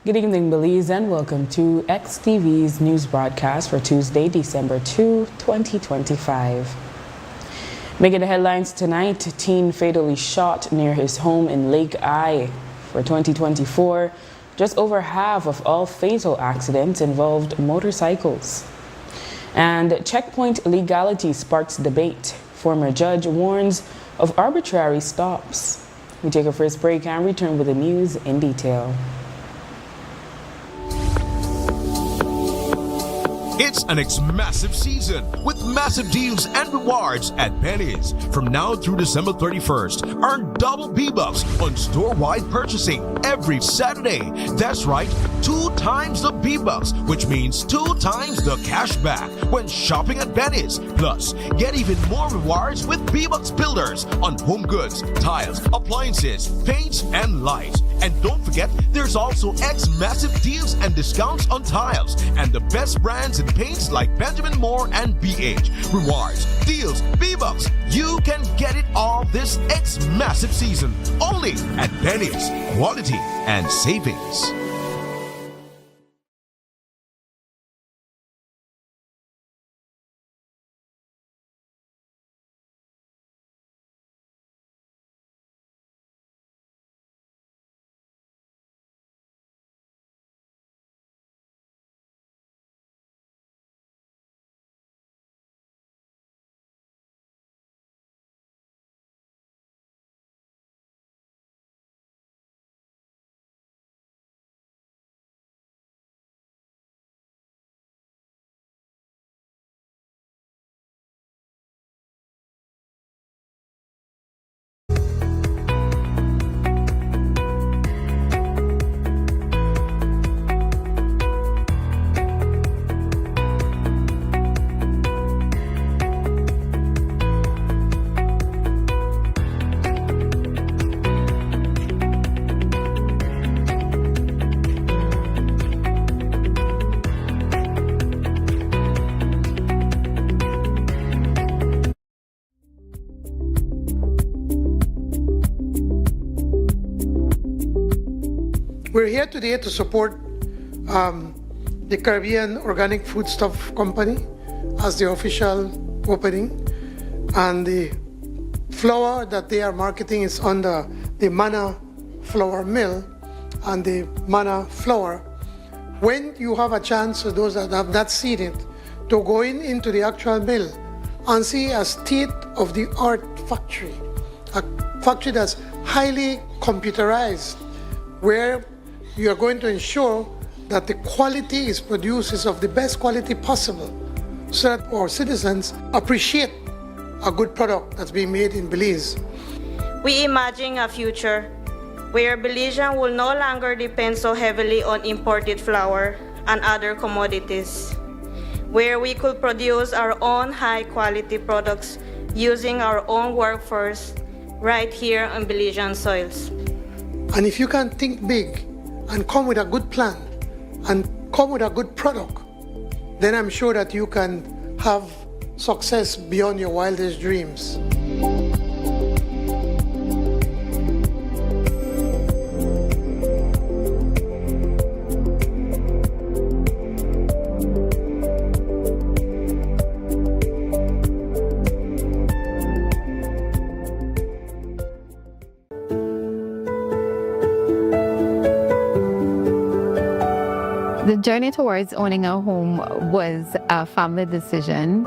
Good evening, Belize, and welcome to XTV's news broadcast for Tuesday, December 2, 2025. Making the headlines tonight, teen fatally shot near his home in Lake Eye. For 2024, just over half of all fatal accidents involved motorcycles. And checkpoint legality sparks debate. Former judge warns of arbitrary stops. We take a first break and return with the news in detail. It's an massive season with massive deals and rewards at Penny's. From now through December 31st, earn double B-Bucks on store-wide purchasing every Saturday. That's right, 2 times the B-Bucks, which means 2 times the cash back when shopping at Penny's. Plus, get even more rewards with B-Bucks Builders on home goods, tiles, appliances, paints, and lights. And don't forget, there's also massive deals and discounts on tiles and the best brands in paints like Benjamin Moore and BH. Rewards, deals, B-Bucks. You can get it all this massive season only at Penny's. Quality and savings. We're here today to support the Caribbean Organic Foodstuff Company as the official opening, and the flour that they are marketing is under the Manna Flour Mill and the Manna Flour. When you have a chance, for those that have not seen it, to go into the actual mill and see a state-of-the-art factory, a factory that's highly computerized, where you are going to ensure that the quality is produced is of the best quality possible, so that our citizens appreciate a good product that's being made in Belize. We imagine a future where Belizeans will no longer depend so heavily on imported flour and other commodities, where we could produce our own high-quality products using our own workforce right here on Belizean soils. And if you can think big and come with a good plan and come with a good product, then I'm sure that you can have success beyond your wildest dreams. The journey towards owning a home was a family decision,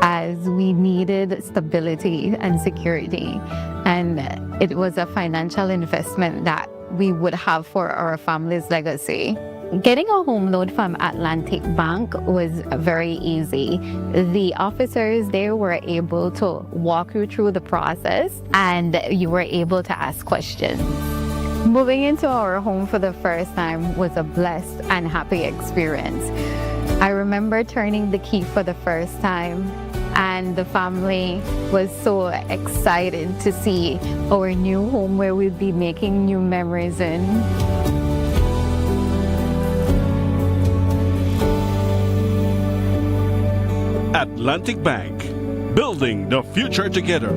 as we needed stability and security, and it was a financial investment that we would have for our family's legacy. Getting a home loan from Atlantic Bank was very easy. The officers there were able to walk you through the process, and you were able to ask questions. Moving into our home for the first time was a blessed and happy experience. I remember turning the key for the first time, and the family was so excited to see our new home where we'd be making new memories in. Atlantic Bank, building the future together.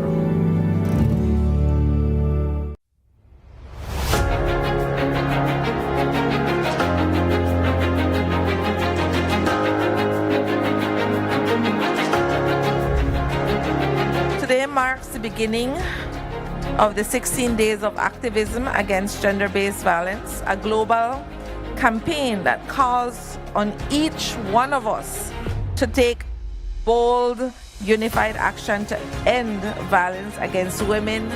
beginning of the 16 days of activism against gender-based violence, a global campaign that calls on each one of us to take bold, unified action to end violence against women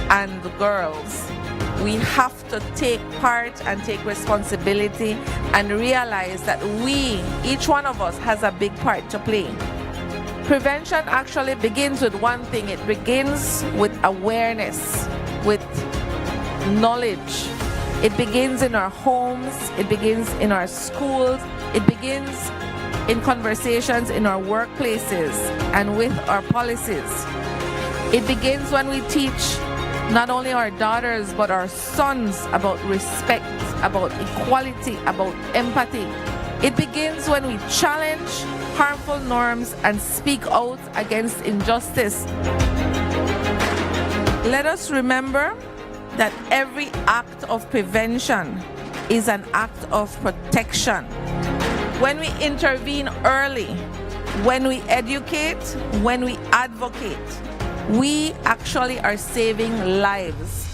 and girls. We have to take part and take responsibility and realize that each one of us has a big part to play. Prevention actually begins with one thing. It begins with awareness, with knowledge. It begins in our homes, it begins in our schools, it begins in conversations in our workplaces and with our policies. It begins when we teach not only our daughters but our sons about respect, about equality, about empathy. It begins when we challenge harmful norms and speak out against injustice. Let us remember that every act of prevention is an act of protection. When we intervene early, when we educate, when we advocate, we actually are saving lives.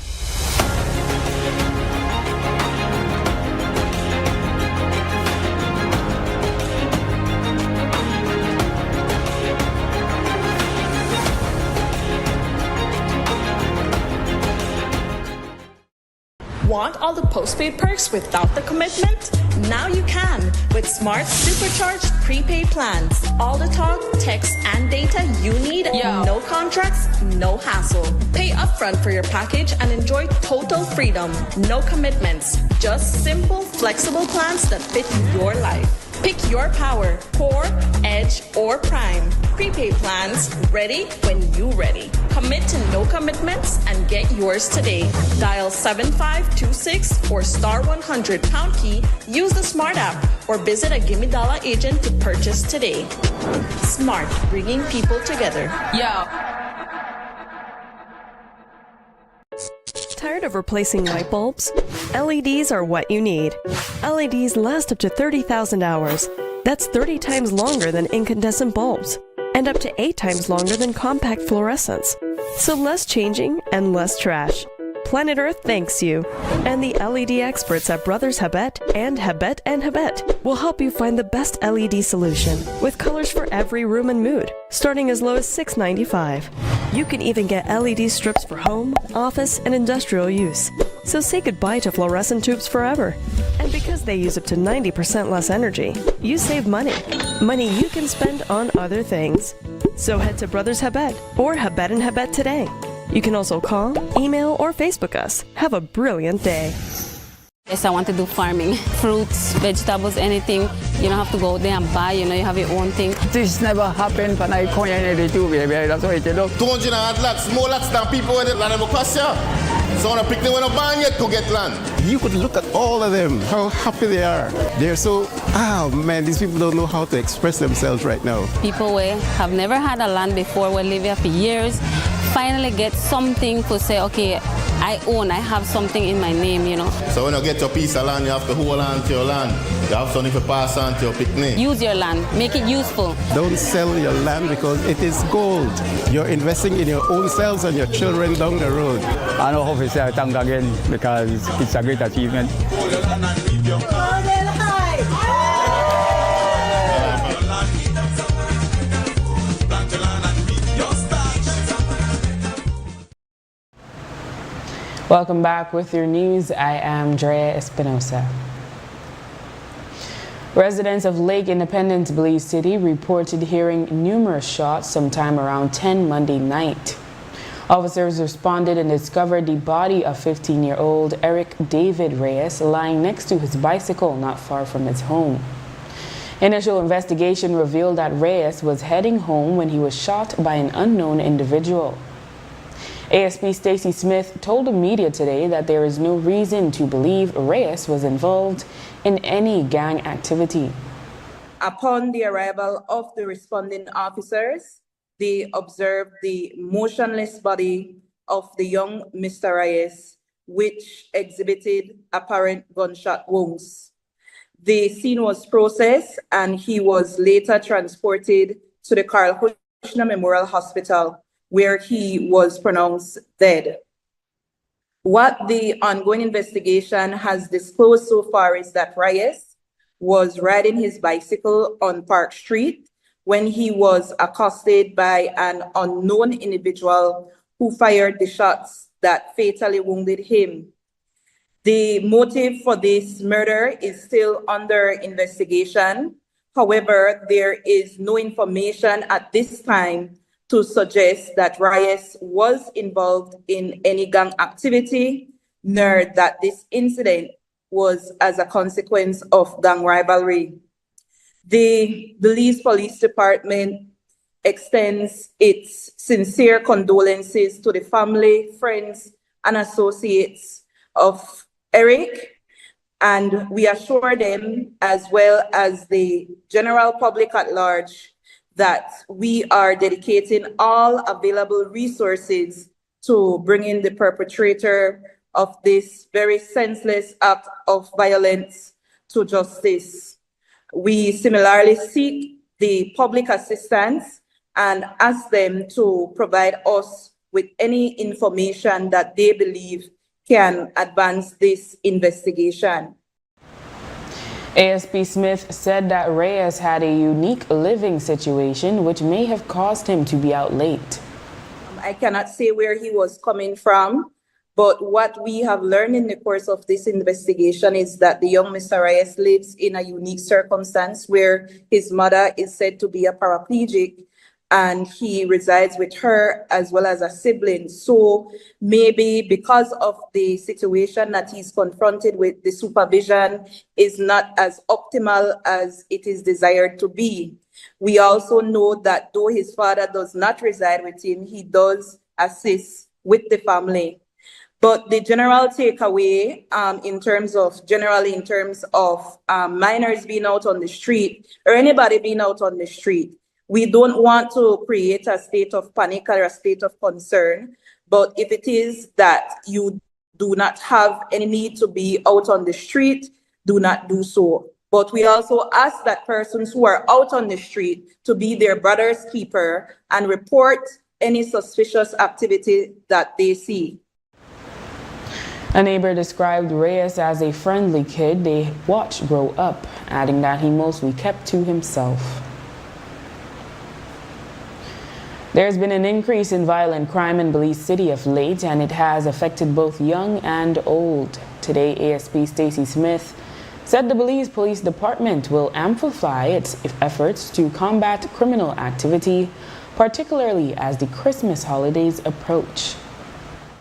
Want all the postpaid perks without the commitment? Now you can with Smart Supercharged prepaid plans. All the talk, text, and data you need. No contracts, no hassle. Pay upfront for your package and enjoy total freedom. No commitments. Just simple, flexible plans that fit your life. Pick your power, Core, Edge, or Prime. Prepaid plans ready when you ready. Commit to no commitments and get yours today. Dial 7526 or star 100 pound key. Use the Smart app or visit a Gimme Dollar agent to purchase today. Smart, bringing people together. Tired of replacing light bulbs? LEDs are what you need. LEDs last up to 30,000 hours. That's 30 times longer than incandescent bulbs, and up to 8 times longer than compact fluorescents. So less changing and less trash. Planet Earth thanks you. And the LED experts at Brothers Habet and Habet will help you find the best LED solution with colors for every room and mood, starting as low as $6.95. You can even get LED strips for home, office, and industrial use. So say goodbye to fluorescent tubes forever. And because they use up to 90% less energy, you save money. Money you can spend on other things. So head to Brothers Habet or Habet and Habet today. You can also call, email, or Facebook us. Have a brilliant day. Yes, I want to do farming. Fruits, vegetables, anything. You don't have to go out there and buy, you have your own thing. This never happened when I come in the tube, baby. That's what it look. 200 lots, more lots than people in the land of Costa. So when I pick them when I ban yet to get land. You could look at all of them, how happy they are. They're so, man, these people don't know how to express themselves right now. People who have never had a land before, will live here for years, finally get something to say, okay, I have something in my name, So when you get your piece of land, you have to hold on to your land. You have something to pass on to your picnic. Use your land, make it useful. Don't sell your land because it is gold. You're investing in your own selves and your children down the road. I know how to say thank again because it's a great achievement. Welcome back with your news. I am Drea Espinosa. Residents of Lake Independence, Belize City reported hearing numerous shots sometime around 10 Monday night. Officers responded and discovered the body of 15-year-old Eric David Reyes lying next to his bicycle not far from his home. Initial investigation revealed that Reyes was heading home when he was shot by an unknown individual. ASP Stacy Smith told the media today that there is no reason to believe Reyes was involved in any gang activity. Upon the arrival of the responding officers, they observed the motionless body of the young Mr. Reyes, which exhibited apparent gunshot wounds. The scene was processed and he was later transported to the Carl Kushner Memorial Hospital, where he was pronounced dead. What the ongoing investigation has disclosed so far is that Reyes was riding his bicycle on Park Street when he was accosted by an unknown individual who fired the shots that fatally wounded him. The motive for this murder is still under investigation. However, there is no information at this time to suggest that Reyes was involved in any gang activity, nor that this incident was as a consequence of gang rivalry. The Belize Police Department extends its sincere condolences to the family, friends, and associates of Eric, and we assure them, as well as the general public at large, that we are dedicating all available resources to bringing the perpetrator of this very senseless act of violence to justice. We similarly seek the public assistance and ask them to provide us with any information that they believe can advance this investigation. ASP Smith said that Reyes had a unique living situation which may have caused him to be out late. I cannot say where he was coming from, but what we have learned in the course of this investigation is that the young Mr. Reyes lives in a unique circumstance where his mother is said to be a paraplegic and he resides with her as well as a sibling. So maybe because of the situation that he's confronted with, the supervision is not as optimal as it is desired to be. We also know that though his father does not reside with him, he does assist with the family. But the general takeaway in terms of minors being out on the street or anybody being out on the street, we don't want to create a state of panic or a state of concern. But if it is that you do not have any need to be out on the street, do not do so. But we also ask that persons who are out on the street to be their brother's keeper and report any suspicious activity that they see. A neighbor described Reyes as a friendly kid they watched grow up, adding that he mostly kept to himself. There's been an increase in violent crime in Belize City of late, and it has affected both young and old. Today, ASP Stacey Smith said the Belize Police Department will amplify its efforts to combat criminal activity, particularly as the Christmas holidays approach.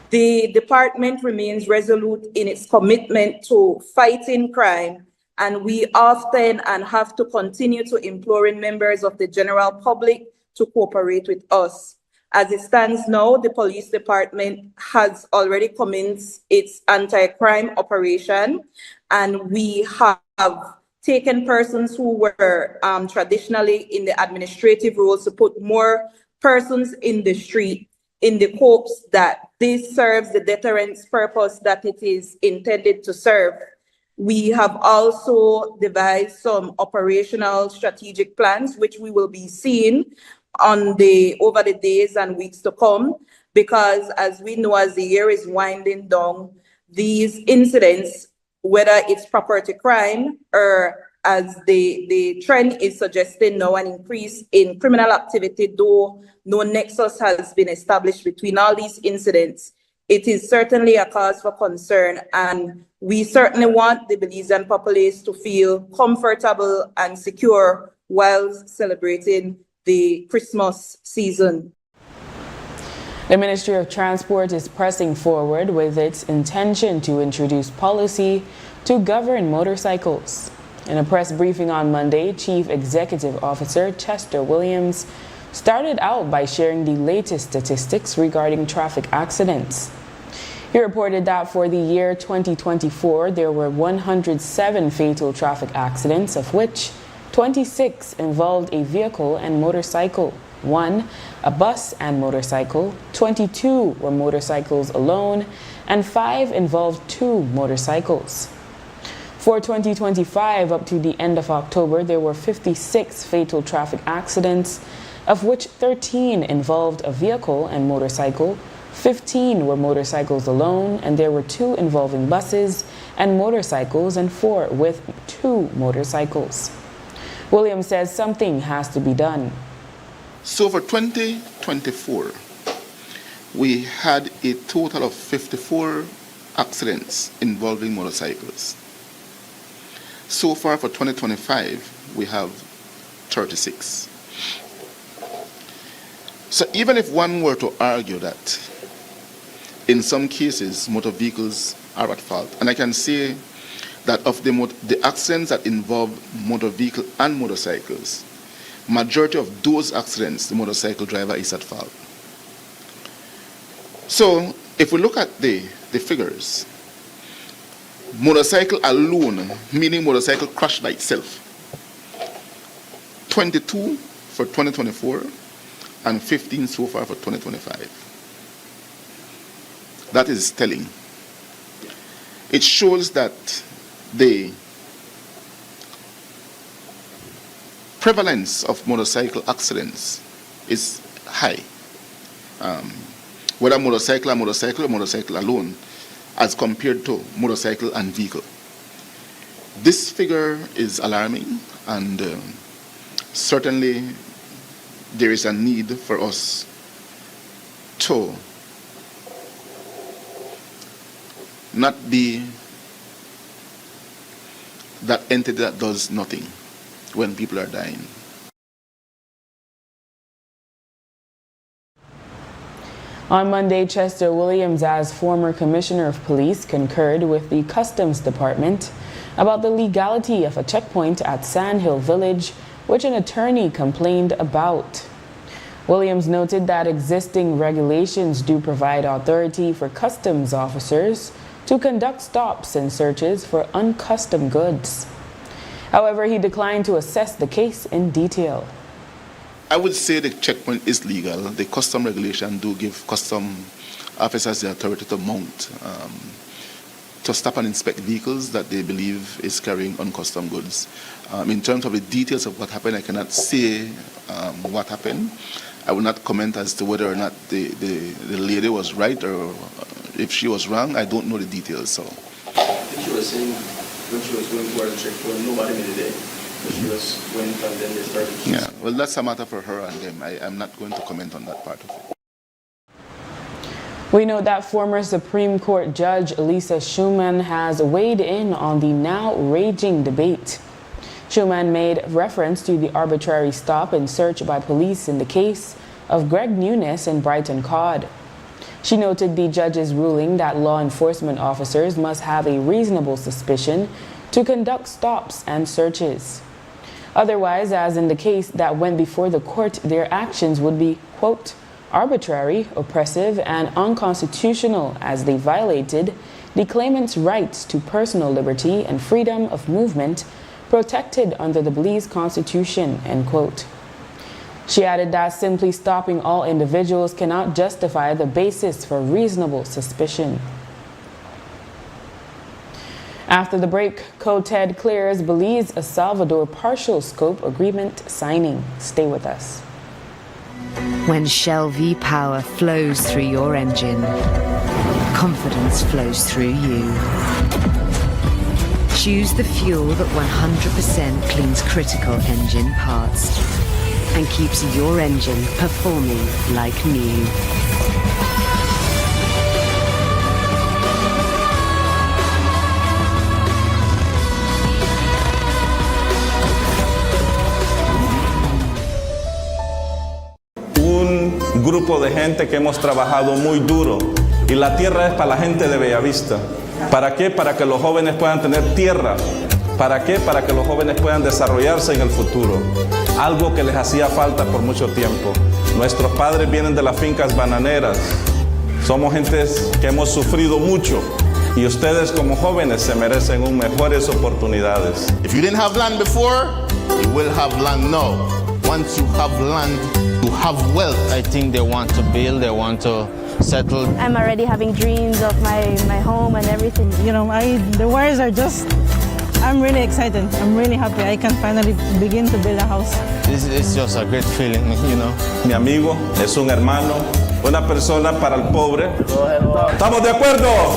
The department remains resolute in its commitment to fighting crime, and we often and have to continue to imploring members of the general public to cooperate with us. As it stands now, the police department has already commenced its anti-crime operation, and we have taken persons who were traditionally in the administrative roles to put more persons in the street in the hopes that this serves the deterrence purpose that it is intended to serve. We have also devised some operational strategic plans, which we will be seeing over the days and weeks to come, because as we know, as the year is winding down, these incidents, whether it's property crime or as the trend is suggesting now, an increase in criminal activity, though no nexus has been established between all these incidents, it is certainly a cause for concern, and we certainly want the Belizean populace to feel comfortable and secure while celebrating the Christmas season. The Ministry of Transport is pressing forward with its intention to introduce policy to govern motorcycles. In a press briefing on Monday, Chief Executive Officer Chester Williams started out by sharing the latest statistics regarding traffic accidents. He reported that for the year 2024, there were 107 fatal traffic accidents, of which 26 involved a vehicle and motorcycle, 1 a bus and motorcycle, 22 were motorcycles alone, and 5 involved 2 motorcycles. For 2025, up to the end of October, there were 56 fatal traffic accidents, of which 13 involved a vehicle and motorcycle, 15 were motorcycles alone, and there were 2 involving buses and motorcycles and 4 with 2 motorcycles. Williams says something has to be done. So for 2024, we had a total of 54 accidents involving motorcycles. So far for 2025, we have 36. So even if one were to argue that in some cases motor vehicles are at fault, and I can say that of the accidents that involve motor vehicle and motorcycles, majority of those accidents, the motorcycle driver is at fault. So if we look at the figures, motorcycle alone, meaning motorcycle crash by itself, 22 for 2024 and 15 so far for 2025. That is telling. It shows that the prevalence of motorcycle accidents is high. Whether motorcycle or motorcycle alone, as compared to motorcycle and vehicle. This figure is alarming, and certainly there is a need for us to not be that entity that does nothing when people are dying. On Monday, Chester Williams, as former Commissioner of Police, concurred with the Customs Department about the legality of a checkpoint at Sandhill Village, which an attorney complained about. Williams noted that existing regulations do provide authority for customs officers to conduct stops and searches for uncustomed goods. However, he declined to assess the case in detail. I would say the checkpoint is legal. The custom regulation do give custom officers the authority to mount, to stop and inspect vehicles that they believe is carrying uncustomed goods. In terms of the details of what happened, I cannot say what happened. I will not comment as to whether or not the lady was right or if she was wrong. I don't know the details. So. She was saying when she was going towards the checkpoint, nobody made it there. She was going and then they started. Yeah, well, that's a matter for her and them. I'm not going to comment on that part of it. We know that former Supreme Court Judge Lisa Schumann has weighed in on the now raging debate. Schumann made reference to the arbitrary stop and search by police in the case of Greg Nunes and Brighton Codd. She noted the judge's ruling that law enforcement officers must have a reasonable suspicion to conduct stops and searches. Otherwise, as in the case that went before the court, their actions would be, quote, arbitrary, oppressive, and unconstitutional as they violated the claimant's rights to personal liberty and freedom of movement protected under the Belize Constitution, end quote. She added that simply stopping all individuals cannot justify the basis for reasonable suspicion. After the break, COTED clears Belize El Salvador partial scope agreement signing. Stay with us. When Shell V-Power flows through your engine, confidence flows through you. Choose the fuel that 100% cleans critical engine parts and keeps your engine performing like new. Un grupo de gente que hemos trabajado muy duro y la tierra es para la gente de Bellavista. ¿Para qué? Para que los jóvenes puedan tener tierra. ¿Para qué? Para que los jóvenes puedan desarrollarse en el futuro. Algo que les hacía falta por mucho tiempo. Nuestros padres vienen de las fincas bananeras. Somos gentes que hemos sufrido mucho y ustedes como jóvenes se merecen mejores oportunidades. If you didn't have land before, you will have land now. Once you have land, you have wealth. I think they want to build, they want to settle. I'm already having dreams of my home and everything. You know, the wires are just I'm really excited. I'm really happy. I can finally begin to build a house. It's just a great feeling, you know. Mi amigo es un hermano, una persona para el pobre. ¿Estamos de acuerdo?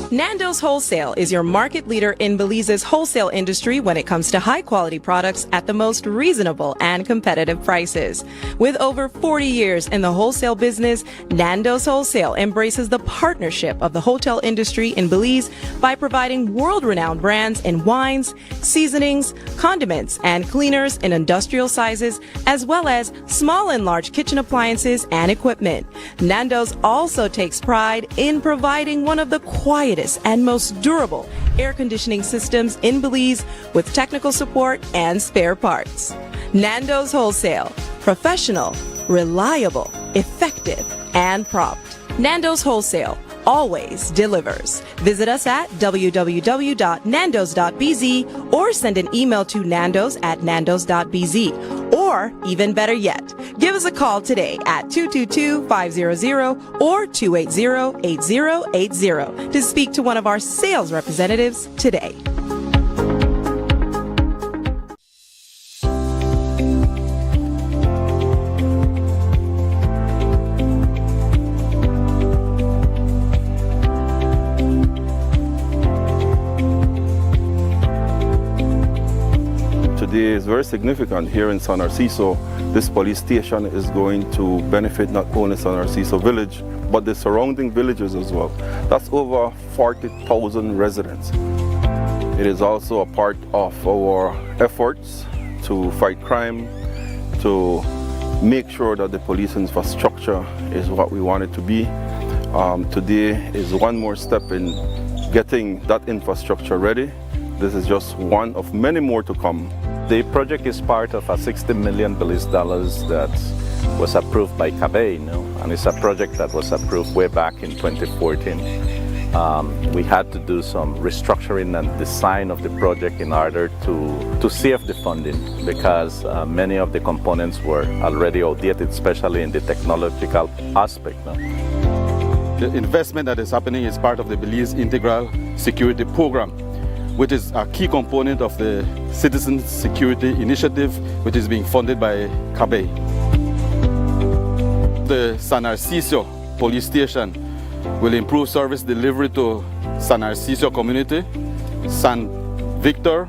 Nando's Wholesale is your market leader in Belize's wholesale industry when it comes to high-quality products at the most reasonable and competitive prices. With over 40 years in the wholesale business, Nando's Wholesale embraces the partnership of the hotel industry in Belize by providing world-renowned brands in wines, seasonings, condiments, and cleaners in industrial sizes, as well as small and large kitchen appliances and equipment. Nando's also takes pride in providing one of the quietest and most durable air conditioning systems in Belize with technical support and spare parts. Nando's Wholesale. Professional, reliable, effective, and prompt. Nando's Wholesale always delivers. Visit us at www.nandos.bz or send an email to nandos@nandos.bz. Or, even better yet, give us a call today at 222-500 or 280-8080 to speak to one of our sales representatives today. Today is very significant here in San Narciso. This police station is going to benefit not only San Narciso village, but the surrounding villages as well. That's over 40,000 residents. It is also a part of our efforts to fight crime, to make sure that the police infrastructure is what we want it to be. Today is one more step in getting that infrastructure ready. This is just one of many more to come. The project is part of a $60 million that was approved by CABE, and it's a project that was approved way back in 2014. We had to do some restructuring and design of the project in order to save the funding because many of the components were already outdated, especially in the technological aspect. The investment that is happening is part of the Belize Integral Security Program, which is a key component of the Citizen Security Initiative, which is being funded by CABE. The San Narciso Police Station will improve service delivery to San Narciso community, San Victor,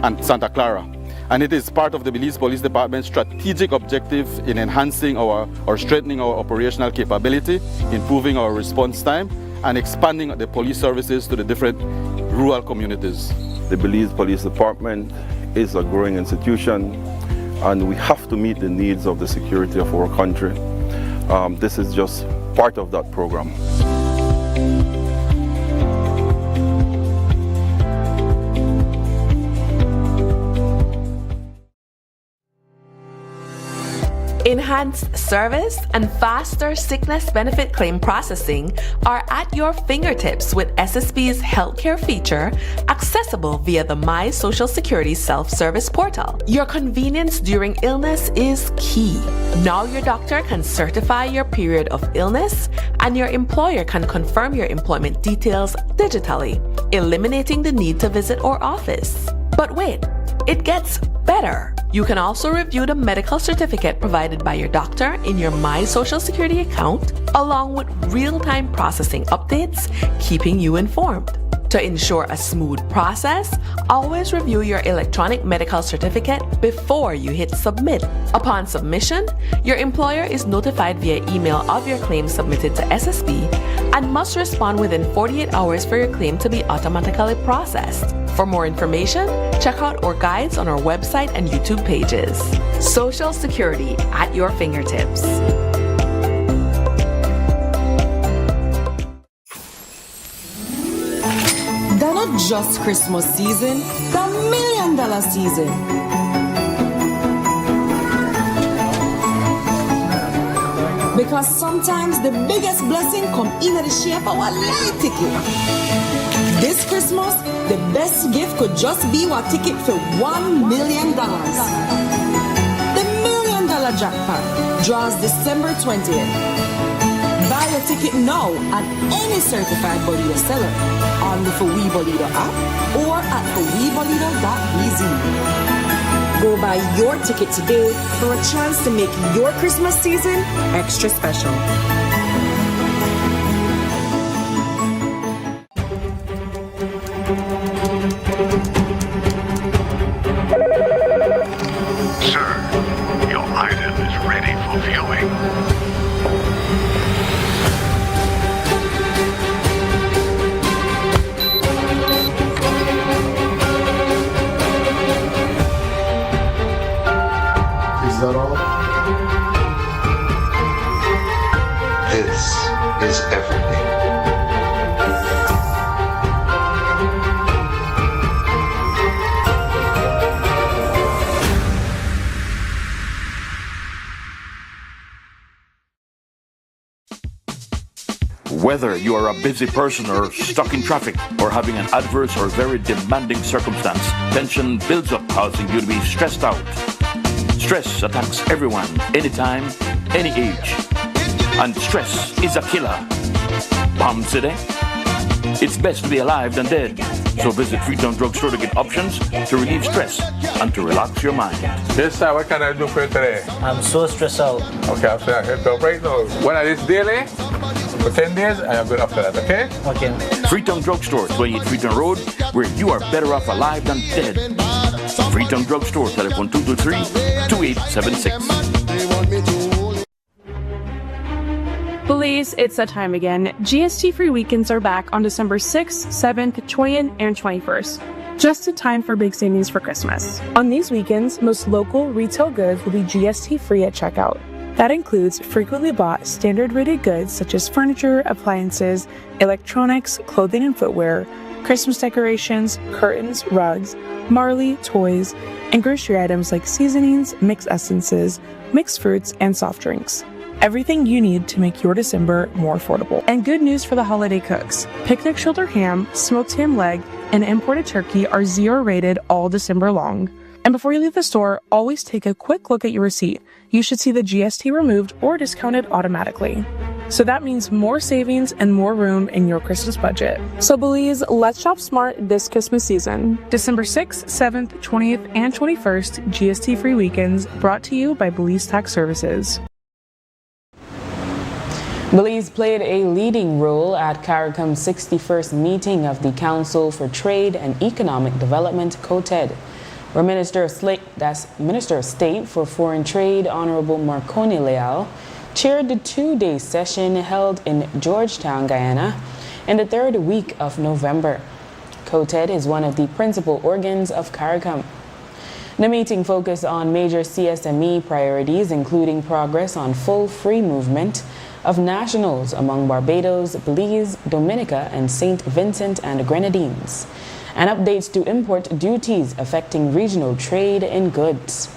and Santa Clara. And it is part of the Belize Police Department's strategic objective in enhancing or strengthening our operational capability, improving our response time, and expanding the police services to the different rural communities. The Belize Police Department is a growing institution and we have to meet the needs of the security of our country. This is just part of that program. Enhanced service and faster sickness benefit claim processing are at your fingertips with SSB's healthcare feature accessible via the My Social Security self-service portal. Your convenience during illness is key. Now your doctor can certify your period of illness and your employer can confirm your employment details digitally, eliminating the need to visit our office. But wait, it gets better. You can also review the medical certificate provided by your doctor in your My Social Security account, along with real-time processing updates, keeping you informed. To ensure a smooth process, always review your electronic medical certificate before you hit submit. Upon submission, your employer is notified via email of your claim submitted to SSB and must respond within 48 hours for your claim to be automatically processed. For more information, check out our guides on our website and YouTube pages. Social Security at your fingertips. They're not just Christmas season, they're $1 million season. Because sometimes the biggest blessing come in the shape of a late ticket. This Christmas, the best gift could just be a ticket for $1 million. The $1 million Jackpot draws December 20th. Buy your ticket now at any certified Bolida seller on the ForWe Bolida app or at forwebolida.bz. Go buy your ticket today for a chance to make your Christmas season extra special. Sir, your item is ready for viewing. Is that all? This is everything. Whether you are a busy person or stuck in traffic or having an adverse or very demanding circumstance, tension builds up, causing you to be stressed out. Stress attacks everyone, anytime, any age. And stress is a killer. Palm City? It's best to be alive than dead. So visit Freetown Drugstore to get options to relieve stress and to relax your mind. Yes, sir. What can I do for you today? I'm so stressed out. Okay, I'm saying I can help right now. When I this daily, for 10 days, I am good after that, okay? Okay. Freetown Drugstore, 28 Freetown Road, where you are better off alive than dead. Freetown Drugstore, telephone 223-2876. Belize, it's that time again. GST-free weekends are back on December 6th, 7th, 20th, and 21st. Just in time for big savings for Christmas. On these weekends, most local retail goods will be GST-free at checkout. That includes frequently bought standard-rated goods such as furniture, appliances, electronics, clothing and footwear, Christmas decorations, curtains, rugs, Marley, toys, and grocery items like seasonings, mixed essences, mixed fruits, and soft drinks. Everything you need to make your December more affordable. And good news for the holiday cooks. Picnic shoulder ham, smoked ham leg, and imported turkey are 0 rated all December long. And before you leave the store, always take a quick look at your receipt. You should see the GST removed or discounted automatically. So that means more savings and more room in your Christmas budget. So Belize, let's shop smart this Christmas season. December 6th, 7th, 20th, and 21st, GST-free weekends, brought to you by Belize Tax Services. Belize played a leading role at CARICOM's 61st meeting of the Council for Trade and Economic Development, COTED, where Minister of State for Foreign Trade, Honorable Marconi Leal, chaired the 2-day session held in Georgetown, Guyana, in the 3rd week of November. COTED is one of the principal organs of CARICOM. The meeting focused on major CSME priorities, including progress on full free movement of nationals among Barbados, Belize, Dominica, and St. Vincent and the Grenadines, and updates to import duties affecting regional trade in goods.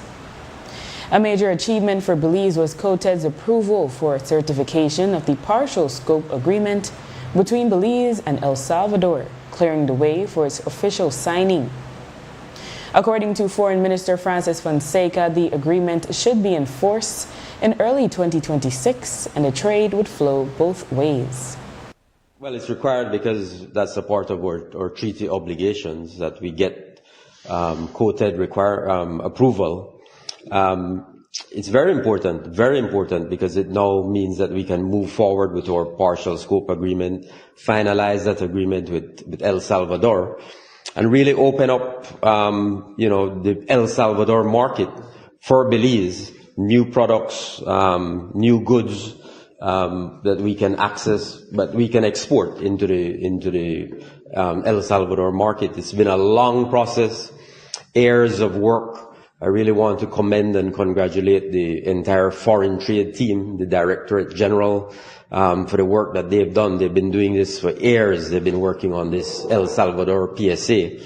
A major achievement for Belize was COTED's approval for certification of the partial scope agreement between Belize and El Salvador, clearing the way for its official signing. According to Foreign Minister Francis Fonseca, the agreement should be enforced in early 2026 and the trade would flow both ways. Well, it's required because that's a part of our treaty obligations that we get COTED approval. It's very important because it now means that we can move forward with our partial scope agreement, finalize that agreement with El Salvador, and really open up, the El Salvador market for Belize, new products, new goods that we can access, but we can export into the El Salvador market. It's been a long process, years of work. I really want to commend and congratulate the entire foreign trade team, the Directorate General, for the work that they've done. They've been doing this for years. They've been working on this El Salvador PSA.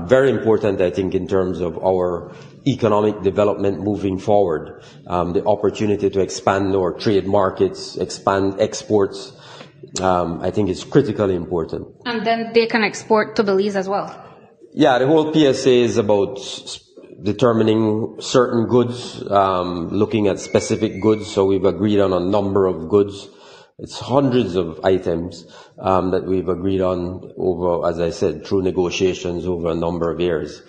Very important, I think, in terms of our economic development moving forward. The opportunity to expand our trade markets, expand exports, I think is critically important. And then they can export to Belize as well. Yeah, the whole PSA is about determining certain goods, looking at specific goods. So we've agreed on a number of goods. It's hundreds of items that we've agreed on over, as I said, through negotiations over a number of years.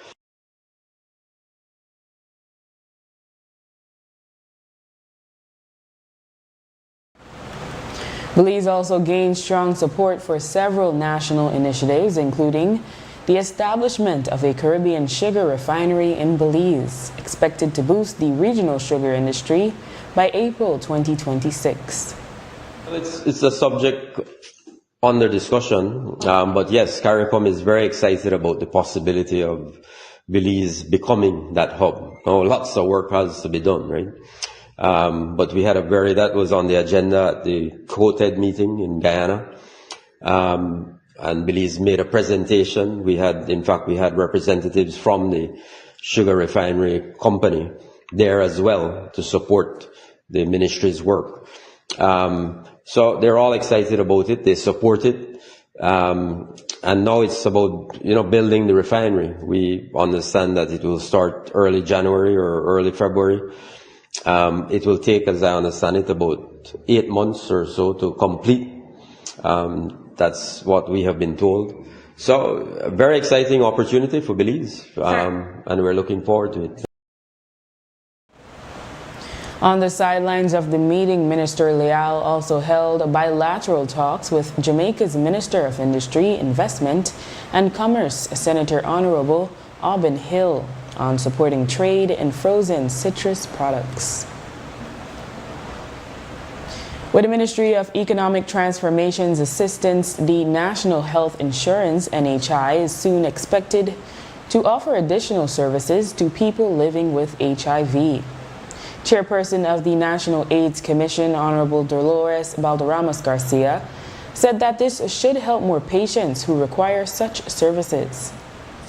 Belize also gained strong support for several national initiatives, including the establishment of a Caribbean sugar refinery in Belize, expected to boost the regional sugar industry by April 2026. It's a subject under discussion, but yes, CARICOM is very excited about the possibility of Belize becoming that hub. Now, lots of work has to be done, right? But we had that was on the agenda at the COTED meeting in Guyana. And Belize made a presentation. We had representatives from the sugar refinery company there as well to support the ministry's work. So they're all excited about it. They support it. And now it's about, building the refinery. We understand that it will start early January or early February. It will take, as I understand it, about 8 months or so to complete. That's what we have been told. So, a very exciting opportunity for Belize, and we're looking forward to it. On the sidelines of the meeting, Minister Leal also held bilateral talks with Jamaica's Minister of Industry, Investment and Commerce, Senator Honorable Auburn Hill, on supporting trade in frozen citrus products. With the Ministry of Economic Transformation's assistance, the National Health Insurance, NHI, is soon expected to offer additional services to people living with HIV. Chairperson of the National AIDS Commission, Honorable Dolores Balderramos Garcia, said that this should help more patients who require such services.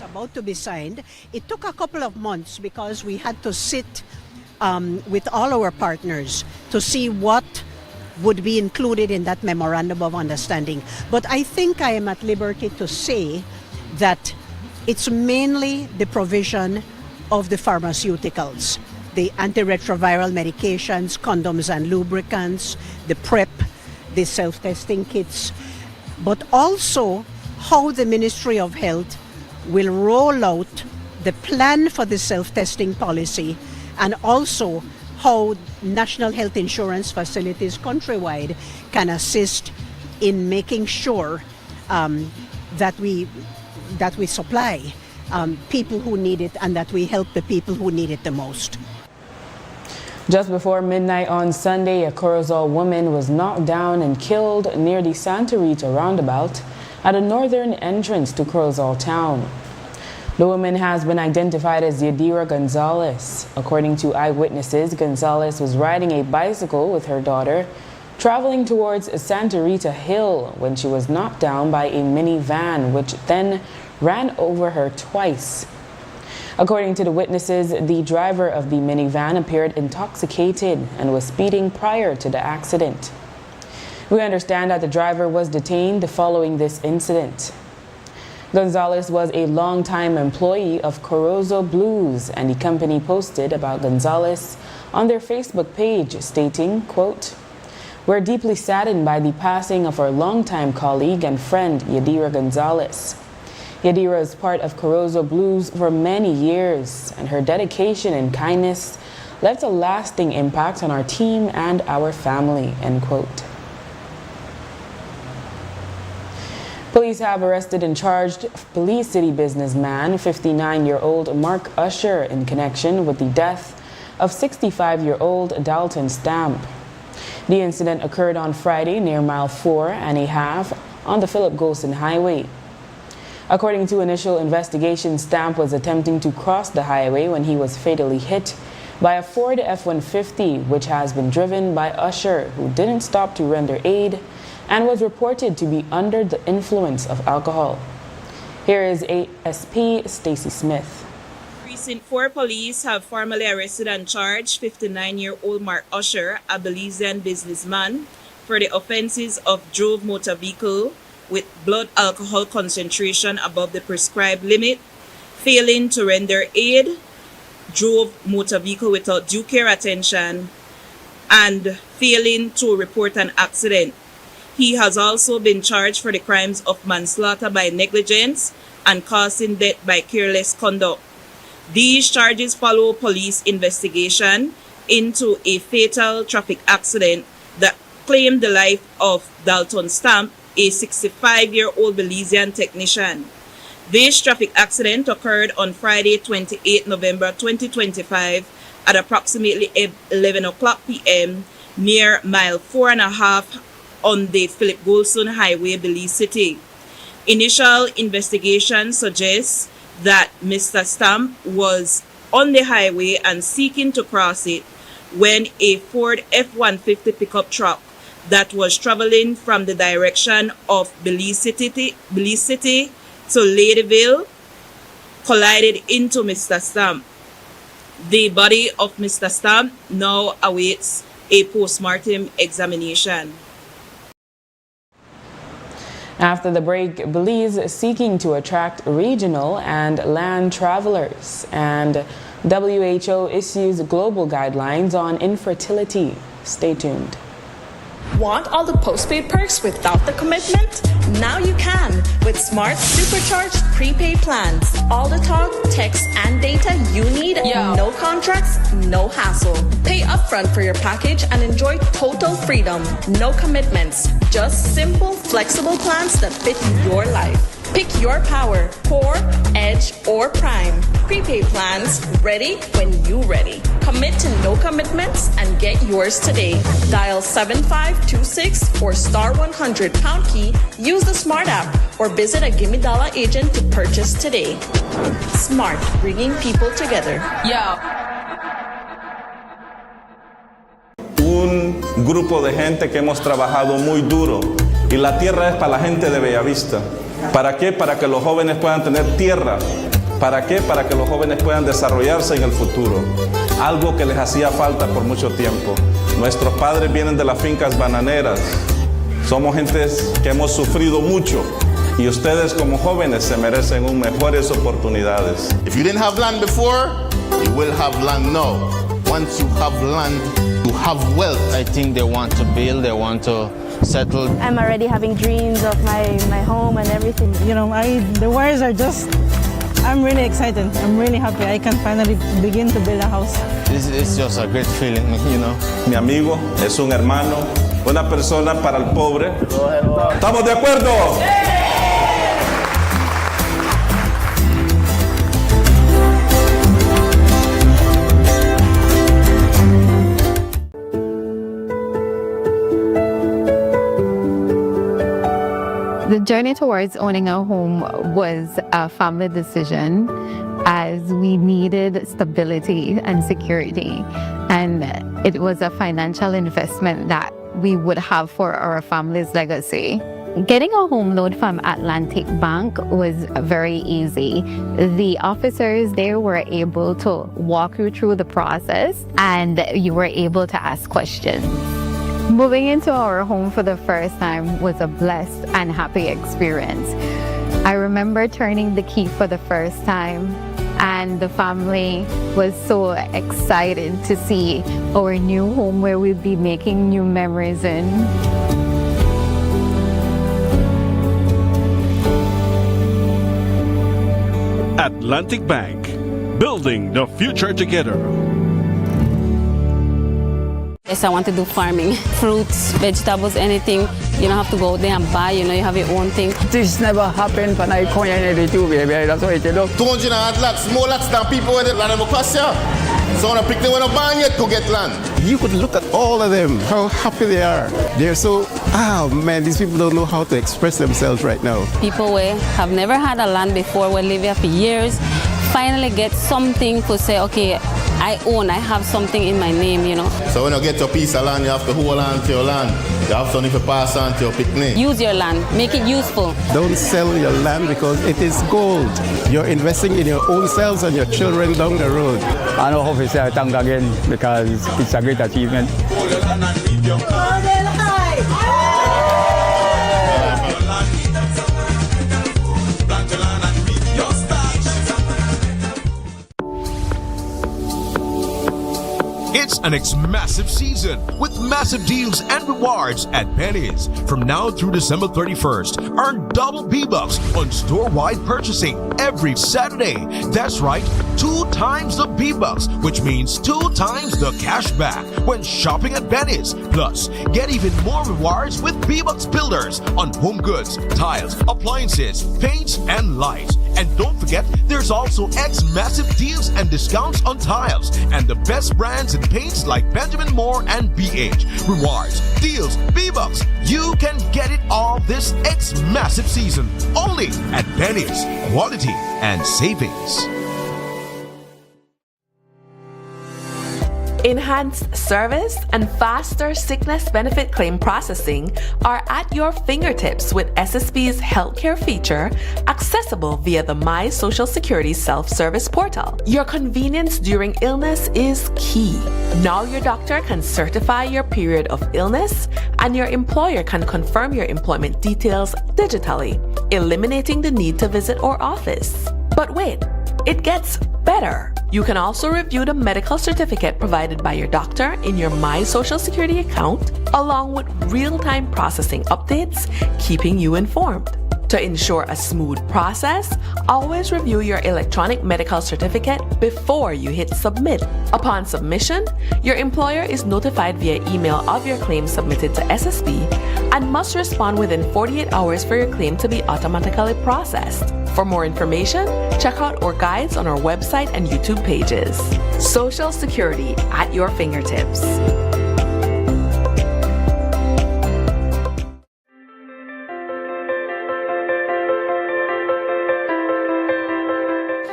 About to be signed. It took a couple of months because we had to sit with all our partners to see what would be included in that memorandum of understanding. But I think I am at liberty to say that it's mainly the provision of the pharmaceuticals, the antiretroviral medications, condoms and lubricants, the PrEP, the self-testing kits, but also how the Ministry of Health will roll out the plan for the self-testing policy, and also how national health insurance facilities countrywide can assist in making sure that we supply people who need it, and that we help the people who need it the most. Just before midnight on Sunday, a Corozal woman was knocked down and killed near the Santa Rita roundabout at a northern entrance to Corozal town. The woman has been identified as Yadira Gonzalez. According to eyewitnesses, Gonzalez was riding a bicycle with her daughter, traveling towards Santa Rita Hill when she was knocked down by a minivan, which then ran over her twice. According to the witnesses, the driver of the minivan appeared intoxicated and was speeding prior to the accident. We understand that the driver was detained following this incident. Gonzalez was a longtime employee of Corozal Blues, and the company posted about Gonzalez on their Facebook page, stating, quote, "We're deeply saddened by the passing of our longtime colleague and friend, Yadira Gonzalez. Yadira is part of Corozal Blues for many years, and her dedication and kindness left a lasting impact on our team and our family," end quote. Police have arrested and charged Belize City businessman 59-year-old Mark Usher in connection with the death of 65-year-old Dalton Stamp. The incident occurred on Friday near mile 4.5 on the Philip Golson Highway. According to initial investigation, Stamp was attempting to cross the highway when he was fatally hit by a Ford F-150, which has been driven by Usher, who didn't stop to render aid and was reported to be under the influence of alcohol. Here is ASP Stacy Smith. Precinct 4 police have formally arrested and charged 59-year-old Mark Usher, a Belizean businessman, for the offenses of drove motor vehicle with blood alcohol concentration above the prescribed limit, failing to render aid, drove motor vehicle without due care attention and failing to report an accident. He has also been charged for the crimes of manslaughter by negligence and causing death by careless conduct. These charges follow police investigation into a fatal traffic accident that claimed the life of Dalton Stamp, a 65-year-old Belizean technician. This traffic accident occurred on Friday, 28 November 2025 at approximately 11 o'clock p.m. near mile 4.5 on the Philip Golson Highway, Belize City. Initial investigation suggests that Mr. Stamp was on the highway and seeking to cross it when a Ford F-150 pickup truck that was traveling from the direction of Belize City to Ladyville collided into Mr. Stamp. The body of Mr. Stamp now awaits a post-mortem examination. After the break, Belize is seeking to attract regional and land travelers, and WHO issues global guidelines on infertility. Stay tuned. Want all the postpaid perks without the commitment? Now you can with Smart Supercharged prepaid plans. All the talk, text, and data you need. No contracts, no hassle. Pay upfront for your package and enjoy total freedom. No commitments. Just simple, flexible plans that fit your life. Pick your power, Core, Edge, or Prime. Prepaid plans ready when you ready. Commit to no commitments and get yours today. Dial 7526 or *100 pound key, use the Smart app, or visit a Gimme Dollar agent to purchase today. Smart, bringing people together. Un grupo de gente que hemos trabajado muy duro y la tierra es para la gente de Bellavista. ¿Para qué? Para que los jóvenes puedan tener tierra. ¿Para qué? Para que los jóvenes puedan desarrollarse en el futuro. Algo que les hacía falta por mucho tiempo. Nuestros padres vienen de las fincas bananeras. Somos gentes que hemos sufrido mucho. Y ustedes como jóvenes se merecen mejores oportunidades. If you didn't have land before, you will have land now. Once you have land, you have wealth. I think they want to build, they want to settle. I'm already having dreams of my home and everything. You know, the wires are just, I'm really excited. I'm really happy. I can finally begin to build a house. It's just a great feeling, you know. Mi amigo es un hermano, una persona para el pobre. ¿Estamos de acuerdo? The journey towards owning a home was a family decision as we needed stability and security. And it was a financial investment that we would have for our family's legacy. Getting a home loan from Atlantic Bank was very easy. The officers there were able to walk you through the process and you were able to ask questions. Moving into our home for the first time was a blessed and happy experience. I remember turning the key for the first time, and the family was so excited to see our new home where we'd be making new memories in. Atlantic Bank, building the future together. Yes, I want to do farming, fruits, vegetables, anything. You don't have to go out there and buy, you have your own thing. This never happened when I come here to baby. That's why it look. 200 lots, more lots than people with the land of Croatia. So when I pick them when I ban yet to get land. You could look at all of them, how happy they are. They're so, man, these people don't know how to express themselves right now. People who have never had a land before, will live here for years, finally get something to say, okay, I have something in my name, So when you get your piece of land, you have to hold on to your land. You have something to pass on to your picnic. Use your land, make it useful. Don't sell your land because it is gold. You're investing in your own selves and your children down the road. I know how to say thank again because it's a great achievement. It's an massive season with massive deals and rewards at Penny's. From now through December 31st, earn double B-Bucks on store-wide purchasing every Saturday. That's right, 2 times the B-Bucks, which means 2 times the cash back when shopping at Penny's. Plus, get even more rewards with B-Bucks Builders on home goods, tiles, appliances, paints, and lights. And don't forget, there's also massive deals and discounts on tiles and the best brands in paints like Benjamin Moore and BH. Rewards, deals, B-Bucks. You can get it all this massive season only at Penny's. Quality and savings. Enhanced service and faster sickness benefit claim processing are at your fingertips with SSB's healthcare feature, accessible via the My Social Security self-service portal. Your convenience during illness is key. Now your doctor can certify your period of illness, and your employer can confirm your employment details digitally, eliminating the need to visit our office. But wait, it gets better. You can also review the medical certificate provided by your doctor in your My Social Security account, along with real-time processing updates, keeping you informed. To ensure a smooth process, always review your electronic medical certificate before you hit submit. Upon submission, your employer is notified via email of your claim submitted to SSB and must respond within 48 hours for your claim to be automatically processed. For more information, check out our guides on our website and YouTube pages. Social Security at your fingertips.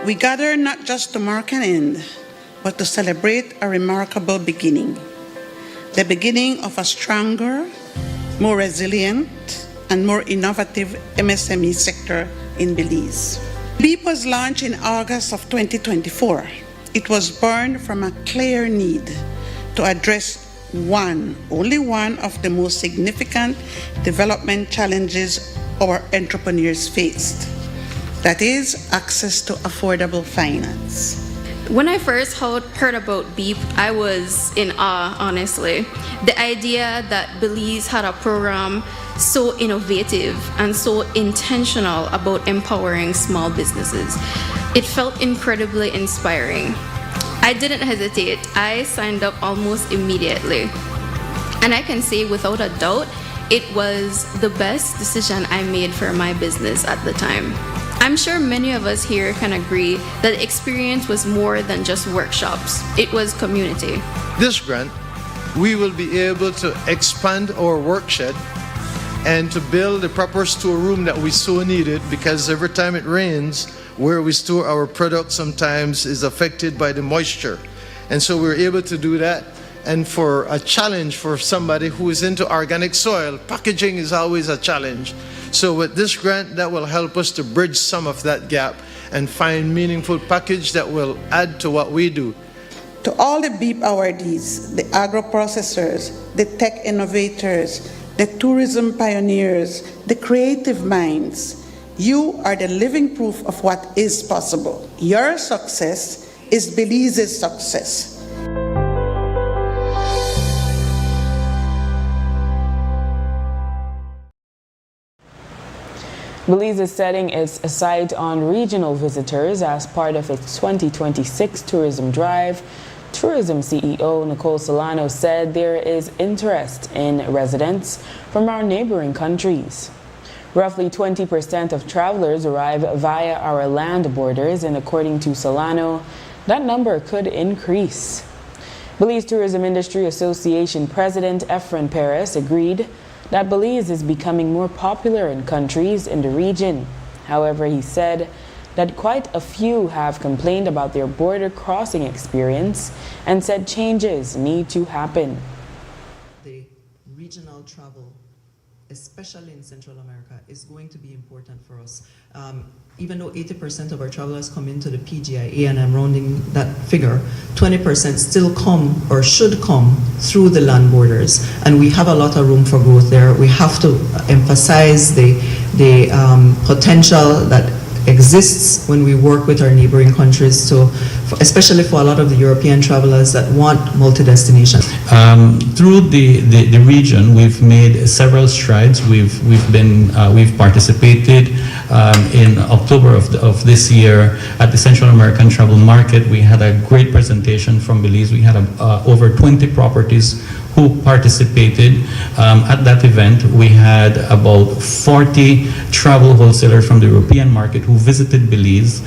We gather not just to mark an end, but to celebrate a remarkable beginning. The beginning of a stronger, more resilient, and more innovative MSME sector in Belize. BEEP was launched in August of 2024. It was born from a clear need to address only one of the most significant development challenges our entrepreneurs faced. That is, access to affordable finance. When I first heard about BEEP, I was in awe, honestly. The idea that Belize had a program so innovative and so intentional about empowering small businesses. It felt incredibly inspiring. I didn't hesitate. I signed up almost immediately. And I can say without a doubt, it was the best decision I made for my business at the time. I'm sure many of us here can agree that the experience was more than just workshops. It was community. This grant, we will be able to expand our workshed and to build the proper storeroom that we so needed, because every time it rains, where we store our products sometimes is affected by the moisture. And so we're able to do that. And for a challenge for somebody who is into organic soil, packaging is always a challenge. So with this grant, that will help us to bridge some of that gap and find meaningful package that will add to what we do. To all the BEEP awardees, the agro-processors, the tech innovators, the tourism pioneers, the creative minds, you are the living proof of what is possible. Your success is Belize's success. Belize is setting its sight on regional visitors as part of its 2026 tourism drive. Tourism CEO Nicole Solano said there is interest in residents from our neighboring countries. Roughly 20% of travelers arrive via our land borders, and according to Solano, that number could increase. Belize Tourism Industry Association President Efren Perez agreed that Belize is becoming more popular in countries in the region. However, he said that quite a few have complained about their border crossing experience and said changes need to happen. The regional travel, especially in Central America, is going to be important for us. Even though 80% of our travelers come into the PGIA, and I'm rounding that figure, 20% still come or should come through the land borders, and we have a lot of room for growth there. We have to emphasize the potential that exists when we work with our neighboring countries, to, especially for a lot of the European travelers that want multi-destination. Through the region, we've made several strides. We've participated in October of this year at the Central American Travel Market. We had a great presentation from Belize. We had over 20 properties who participated at that event. We had about 40 travel wholesalers from the European market who visited Belize.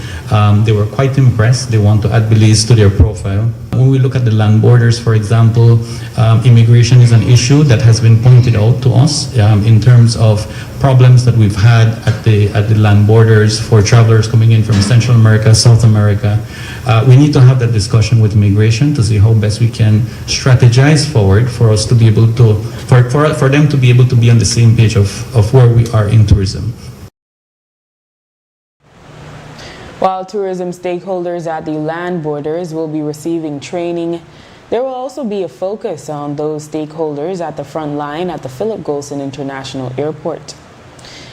They were quite impressed. They want to add Belize to their profile. When we look at the land borders, for example, immigration is an issue that has been pointed out to us in terms of problems that we've had at the land borders for travelers coming in from Central America, South America. We need to have that discussion with immigration to see how best we can strategize forward for us to be able to, for them to be able to be on the same page of where we are in tourism. While tourism stakeholders at the land borders will be receiving training, there will also be a focus on those stakeholders at the front line at the Philip Golson International Airport.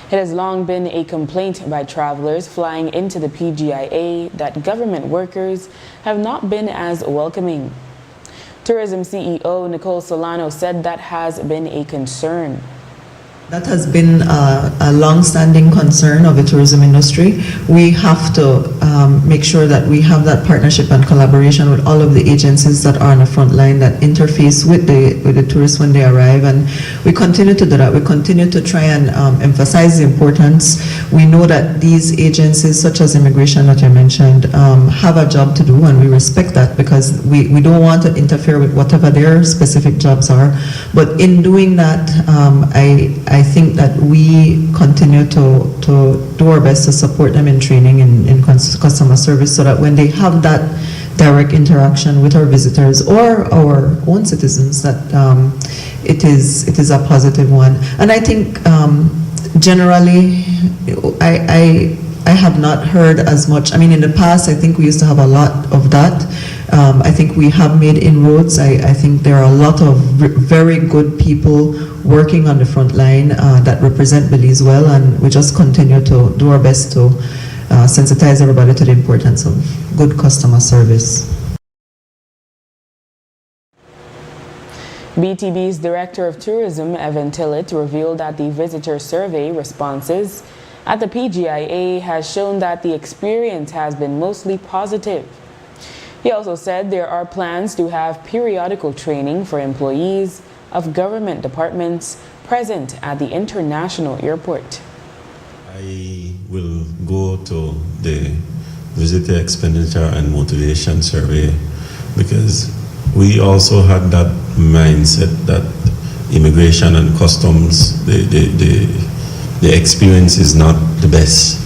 It has long been a complaint by travelers flying into the PGIA that government workers have not been as welcoming. Tourism CEO Nicole Solano said that has been a concern. That has been a long-standing concern of the tourism industry. We have to make sure that we have that partnership and collaboration with all of the agencies that are on the front line that interface with the tourists when they arrive, and we continue to do that. We continue to try and emphasize the importance. We know that these agencies, such as immigration that you mentioned, have a job to do, and we respect that because we don't want to interfere with whatever their specific jobs are. But in doing that, I think that we continue to do our best to support them in training in customer service, so that when they have that direct interaction with our visitors or our own citizens, that it is a positive one. And I think generally I have not heard as much. I mean, in the past, I think we used to have a lot of that. I think we have made inroads. I think there are a lot of very good people working on the front line that represent Belize well, and we just continue to do our best to sensitize everybody to the importance of good customer service. BTB's Director of Tourism, Evan Tillett, revealed that the visitor survey responses at the PGIA has shown that the experience has been mostly positive. He also said there are plans to have periodical training for employees of government departments present at the international airport. I will go to the visitor expenditure and motivation survey because we also had that mindset that immigration and customs, the experience is not the best.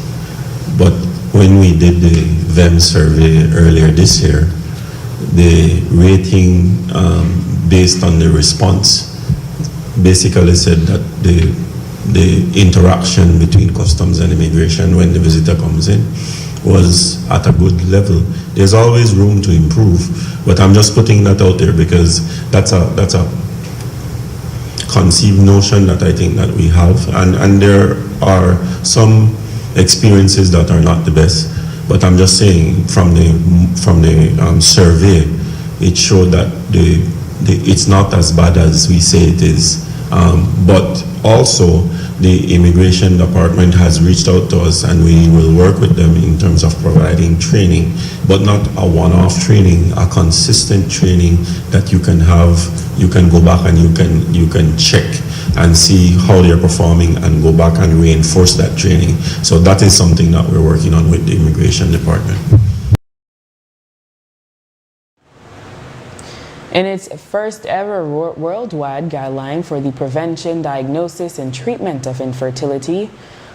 But when we did the VEM survey earlier this year, the rating based on the response basically said that the interaction between customs and immigration when the visitor comes in was at a good level. There's always room to improve, but I'm just putting that out there because that's a conceived notion that I think that we have, and there are some experiences that are not the best, but I'm just saying from the survey it showed that it's not as bad as we say it is, but also the immigration department has reached out to us and we will work with them in terms of providing training, but not a one-off training, a consistent training that you can have, you can go back and you can check and see how they're performing and go back and reinforce that training. So that is something that we're working on with the immigration department. In its first ever worldwide guideline for the prevention, diagnosis, and treatment of infertility,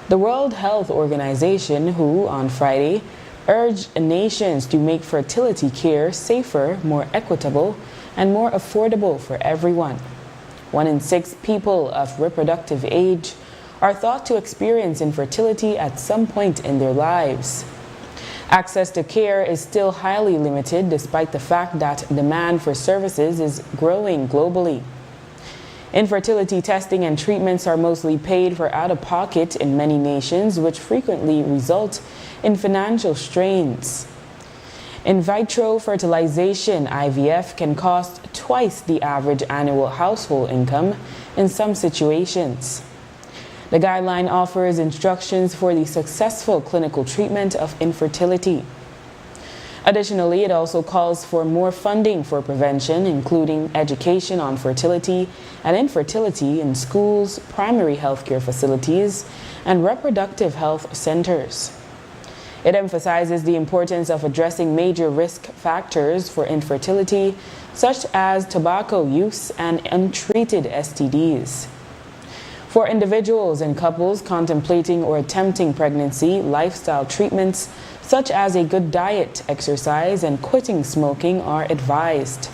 the World Health Organization, WHO, on Friday, urged nations to make fertility care safer, more equitable, and more affordable for everyone. 1 in 6 people of reproductive age are thought to experience infertility at some point in their lives. Access to care is still highly limited despite the fact that demand for services is growing globally. Infertility testing and treatments are mostly paid for out of pocket in many nations, which frequently result in financial strains. In vitro fertilization, IVF can cost twice the average annual household income in some situations. The guideline offers instructions for the successful clinical treatment of infertility. Additionally, it also calls for more funding for prevention, including education on fertility and infertility in schools, primary healthcare facilities, and reproductive health centers. It emphasizes the importance of addressing major risk factors for infertility, such as tobacco use and untreated STDs. For individuals and couples contemplating or attempting pregnancy, lifestyle treatments such as a good diet, exercise, and quitting smoking are advised.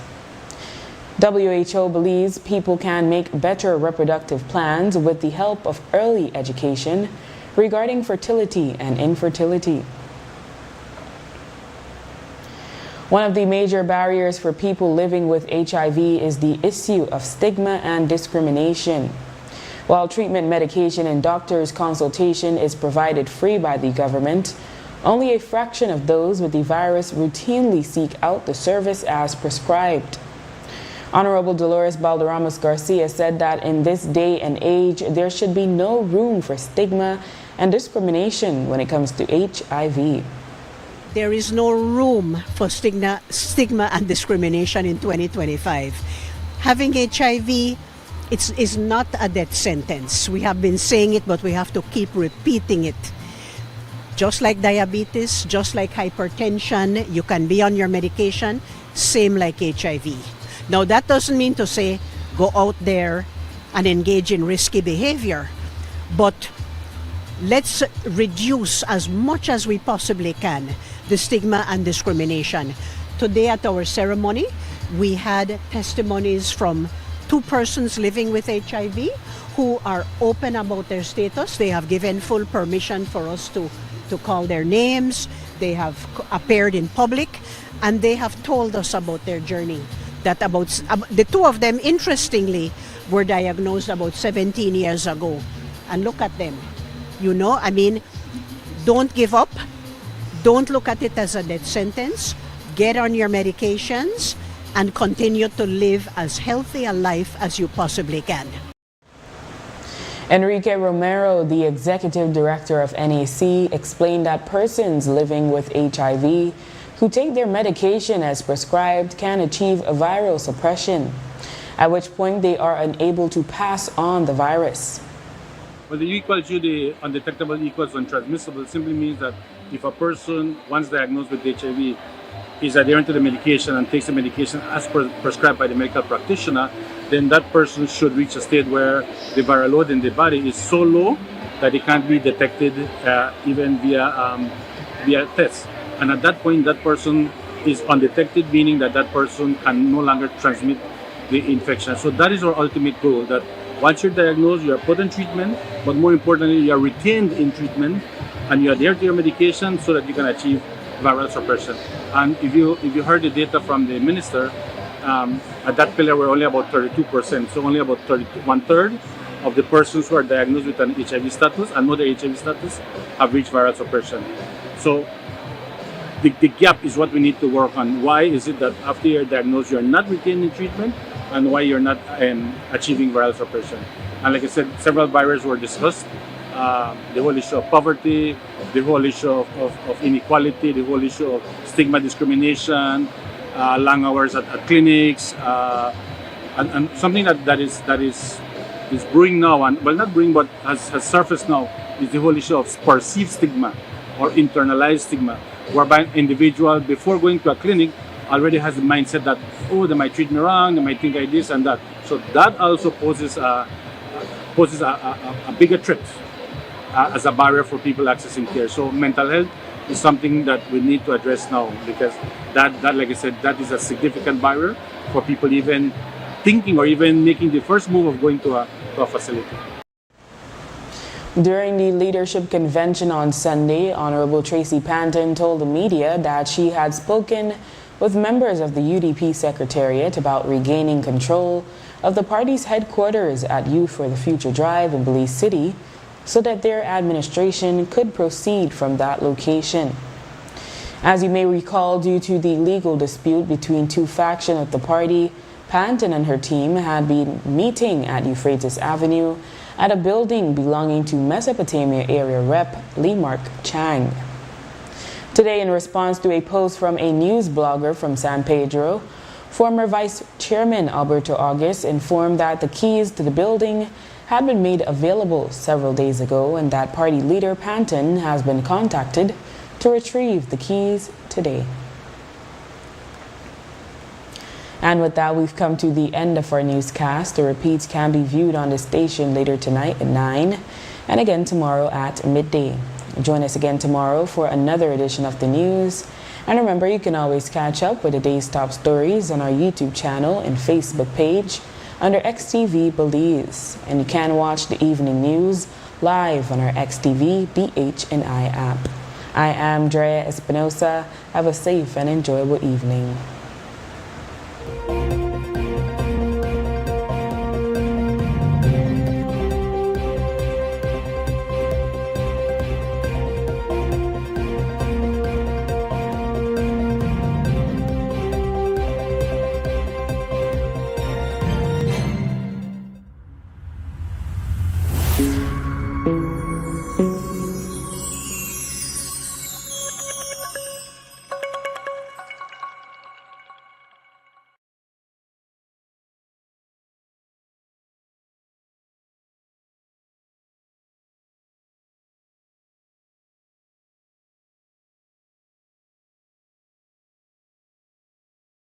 WHO believes people can make better reproductive plans with the help of early education regarding fertility and infertility. One of the major barriers for people living with HIV is the issue of stigma and discrimination. While treatment, medication, and doctor's consultation is provided free by the government, only a fraction of those with the virus routinely seek out the service as prescribed. Honorable Dolores Balderramos Garcia said that in this day and age, there should be no room for stigma and discrimination when it comes to HIV. There is no room for stigma and discrimination in 2025. Having HIV is not a death sentence. We have been saying it, but we have to keep repeating it. Just like diabetes, just like hypertension, you can be on your medication, same like HIV. Now, that doesn't mean to say go out there and engage in risky behavior, but let's reduce as much as we possibly can the stigma and discrimination. Today at our ceremony, we had testimonies from 2 persons living with HIV who are open about their status. They have given full permission for us to call their names. They have appeared in public, and they have told us about their journey. That about the 2 of them, interestingly, were diagnosed about 17 years ago. And look at them. You know, I mean, don't give up. Don't look at it as a death sentence. Get on your medications and continue to live as healthy a life as you possibly can. Enrique Romero, the executive director of NAC, explained that persons living with HIV who take their medication as prescribed can achieve a viral suppression, at which point they are unable to pass on the virus. Well, the U equals U, the undetectable equals untransmissible, simply means that if a person, once diagnosed with HIV, is adherent to the medication and takes the medication as prescribed by the medical practitioner, then that person should reach a state where the viral load in the body is so low that it can't be detected even via tests. And at that point, that person is undetected, meaning that that person can no longer transmit the infection. So that is our ultimate goal, that once you're diagnosed, you are put in treatment, but more importantly, you are retained in treatment and you adhere to your medication so that you can achieve viral suppression. And if you heard the data from the minister, at that pillar we're only about 32%, so only about 1/3 of the persons who are diagnosed with an HIV status, another HIV status, have reached viral suppression. So the gap is what we need to work on. Why is it that after you're diagnosed, you're not retained in treatment, and why you're not achieving viral suppression? And like I said, several barriers were discussed. The whole issue of poverty, the whole issue of inequality, the whole issue of stigma discrimination, long hours at clinics, and something that is brewing now, and well, not brewing, but has surfaced now, is the whole issue of perceived stigma or internalized stigma, whereby an individual, before going to a clinic, already has the mindset that, oh, they might treat me wrong, they might think I this and that. So that also poses a bigger threat as a barrier for people accessing care. So mental health is something that we need to address now, because that like I said, that is a significant barrier for people even thinking or even making the first move of going to a facility. During the leadership convention on Sunday, Honorable Tracy Panton told the media that she had spoken with members of the UDP Secretariat about regaining control of the party's headquarters at Youth for the Future Drive in Belize City so that their administration could proceed from that location. As you may recall, due to the legal dispute between two factions of the party, Panton and her team had been meeting at Euphrates Avenue at a building belonging to Mesopotamia area rep Lemark Chang. Today, in response to a post from a news blogger from San Pedro, former Vice Chairman Alberto August informed that the keys to the building had been made available several days ago and that party leader Panton has been contacted to retrieve the keys today. And with that, we've come to the end of our newscast. The repeats can be viewed on the station later tonight at 9 and again tomorrow at midday. Join us again tomorrow for another edition of the news. And remember, you can always catch up with the day's top stories on our YouTube channel and Facebook page under XTV Belize. And you can watch the evening news live on our XTV BHNI app. I am Drea Espinosa. Have a safe and enjoyable evening.